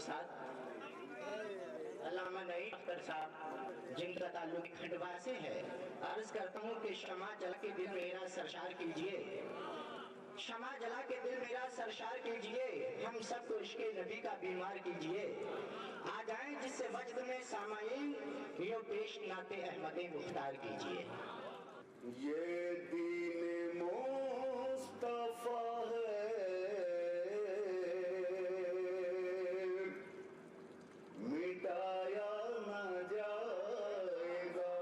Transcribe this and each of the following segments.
साथ अल्लामा नईम अख्तर साहब, जिनका ताल्लुक खंडवा से है। अर्ज करता हूँ कि शमा जला के दिल मेरा सरशार कीजिए, शमा जला के दिल मेरा सरशार कीजिए, हम सबको इश्क़े नबी का बीमार कीजिए। आ जाएं जिससे वजद में सामाईन, यो पेश नाते अहमद मुख्तार कीजिए। ये दीन मुस्तफा है, मिटाया न जाएगा।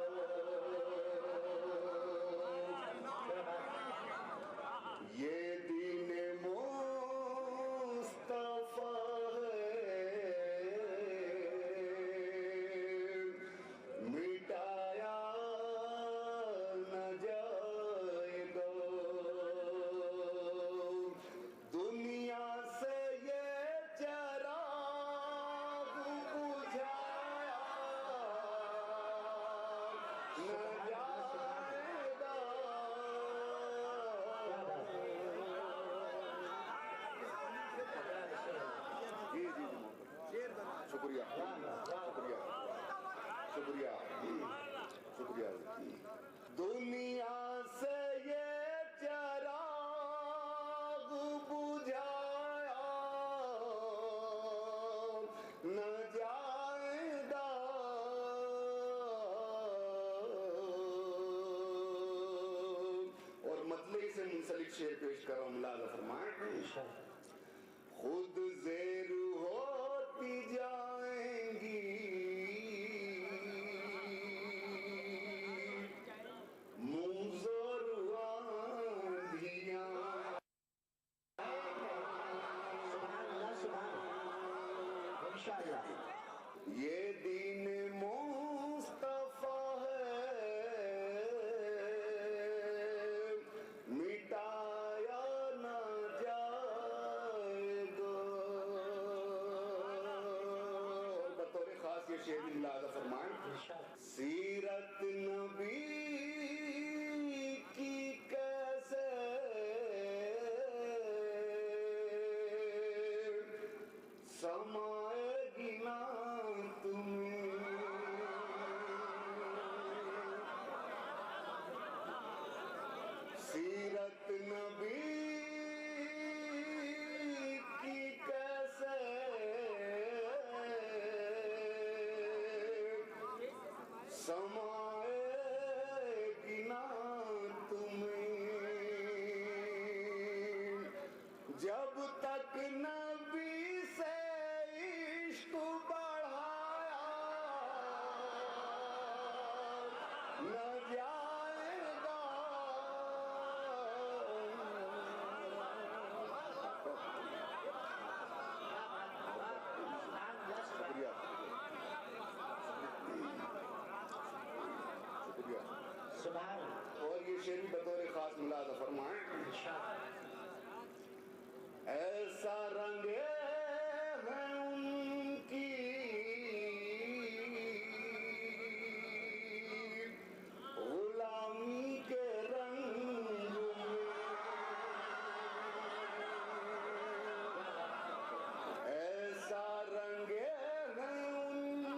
ये दीन मुस्तफा है, मिटाया न जाएगा। दुनिया से ये चराग बुझाया न जाएगा। जी जी जी, शुक्रिया शुक्रिया शुक्रिया शुक्रिया। दुनिया से ये चराग बुझाया न जाएगा। और मतले से मुंसलिक शेर पेश करो, मुलाज़ा फरमाएं। खुद ज़ेर होती जाएंगी मुज़र आंधियां। ये दीन मुस्तफा है, मिटाया न जाएगा। बतौर खास ये शेर भी मुलाज़ा फरमाएं। सीरत नबी की कैसे समाएगी ना तुम्हें। सीरत नबी की कैसे समाएगी ना तुम्हें। जब तक नबी से इश्क बढ़ाया न जाएगा। शुक्रिया शुक्रिया। सुभान। और ये शेर भी बतौर खास मुलाज़ा फरमाएं। ऐसा रंगे हैं उनकी गुलामी के रंग में, ऐसा रंगे हैं उनकी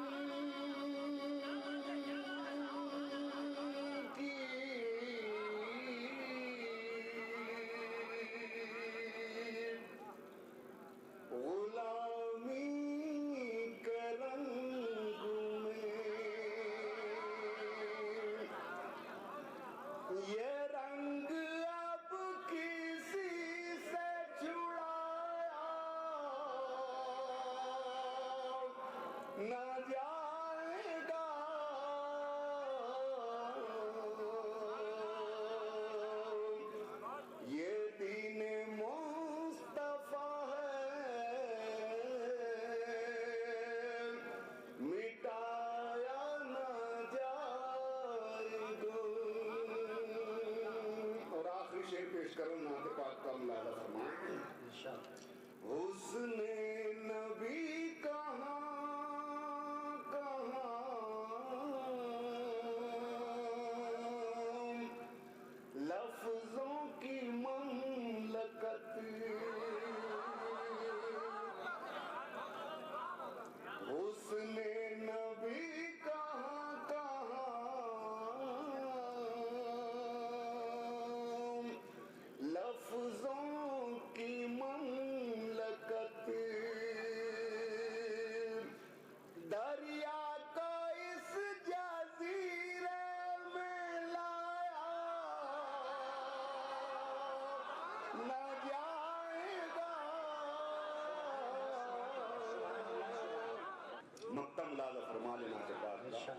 फरमा लेना चाहता था।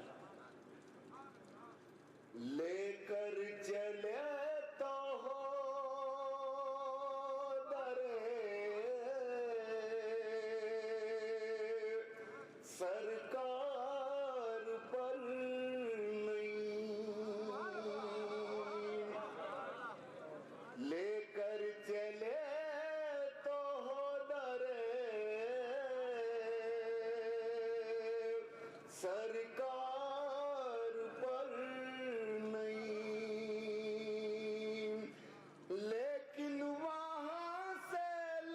लेकर चले तो हो सरकार पर नहीं, लेकर चले तो हो डरे सरकार पर नहीं, लेकिन वहां से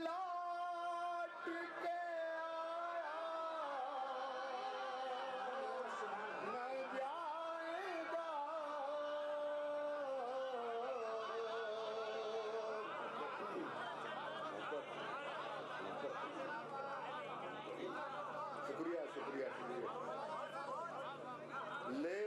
लौट के शुक्रिया शुक्रिया शुक्रिया। ले